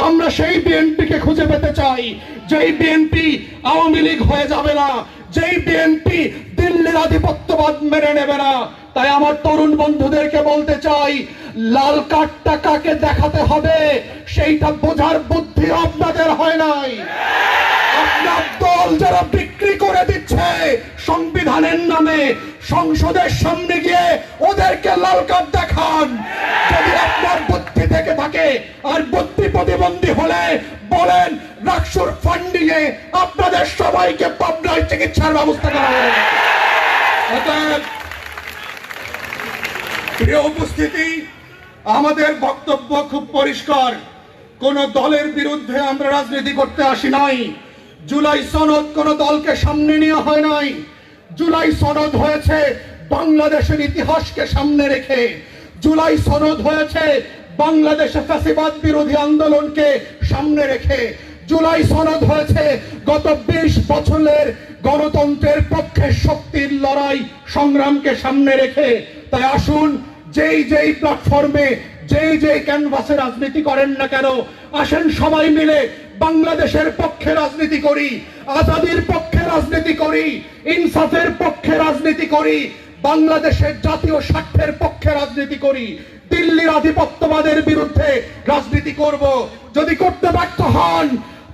আমরা সেই বিএনপিকে খুঁজে পেতে চাই, যেই বিএনপি আওয়ামী লীগ হয়ে যাবে না, যেই বিএনপি দিল্লির আধিপত্যবাদ মেনে নেবে না। তাই আমার তরুণ বন্ধুদেরকে বলতে চাই, লাল কার্ডটা কাকে দেখাতে হবে সেইটা বোঝার বুদ্ধি আপনাদের হয় নাই। আপনার দল যারা বিক্রি করে দিচ্ছে সংবিধানের নামে, সংসদের সামনে গিয়ে ওদেরকে লাল কার্ড দেখান। যদি আপনার বুদ্ধি থেকে থাকে আর বুদ্ধি প্রতিবন্ধী হলে বলেন, রাকসুর ফান্ডিং এ আপনাদের সবাইকে পাবনায় চিকিৎসার ব্যবস্থা করা হবে। অতএব প্রিয় উপস্থিতি, আমাদের বক্তব্য খুব পরিষ্কার। কোন দলের বিরুদ্ধে আমরা রাজনীতি করতে আসি নাই। জুলাই সনদ কোন দলকে সামনে নিয়ে হয় নাই। জুলাই সনদ হয়েছে বাংলাদেশের ইতিহাসকে সামনে রেখে। জুলাই সনদ হয়েছে বাংলাদেশে ফ্যাসিবাদ বিরোধী আন্দোলনকে সামনে রেখে। জুলাই সনদ হয়েছে গত 20 বছরের গণতন্ত্রের পক্ষে শক্তির লড়াই সংগ্রামকে সামনে রেখে। তাই আসুন, যেই প্ল্যাটফর্মে যেই ক্যানভাসে রাজনীতি করেন না কেন, আসেন সবাই মিলে বাংলাদেশের পক্ষে রাজনীতি করি, আজাদির পক্ষে রাজনীতি করি, ইনসাফের পক্ষে রাজনীতি করি, বাংলাদেশের জাতীয় স্বার্থের পক্ষে রাজনীতি করি, দিল্লির আধিপত্যবাদের বিরুদ্ধে রাজনীতি করব। যদি করতে ব্যর্থ হন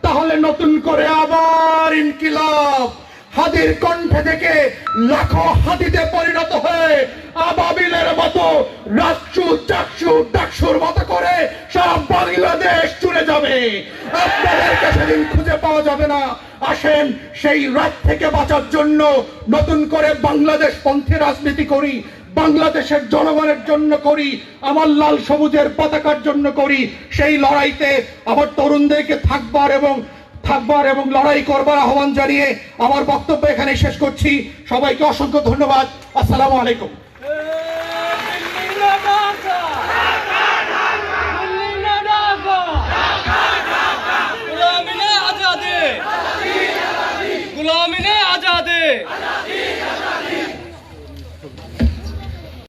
তাহলে নতুন করে আবার ইনকিলাব, হাদির কণ্ঠে থেকে লাখো হাদিতে পরিণত হয়ে আবাবিলের মতো রাষ্ট্র চাকসু ডাকসুর মতো করে সারা বাংলাদেশ চলে যাবে। আপনাদেরকে সেদিন খুঁজে পাওয়া যাবে না। আসেন, সেই রাত থেকে বাঁচার জন্য নতুন করে বাংলাদেশ পন্থী রাজনীতি করি, বাংলাদেশের জনগণের জন্য করি, আমার লাল সবুজের পতাকার জন্য করি। সেই লড়াইতে আমার তরুণদেরকে থাকবার এবং লড়াই করবার আহ্বান জানিয়ে আমার বক্তব্য এখানে শেষ করছি। সবাইকে অসংখ্য ধন্যবাদ। আসসালামু আলাইকুম। गुलामी ने आजादी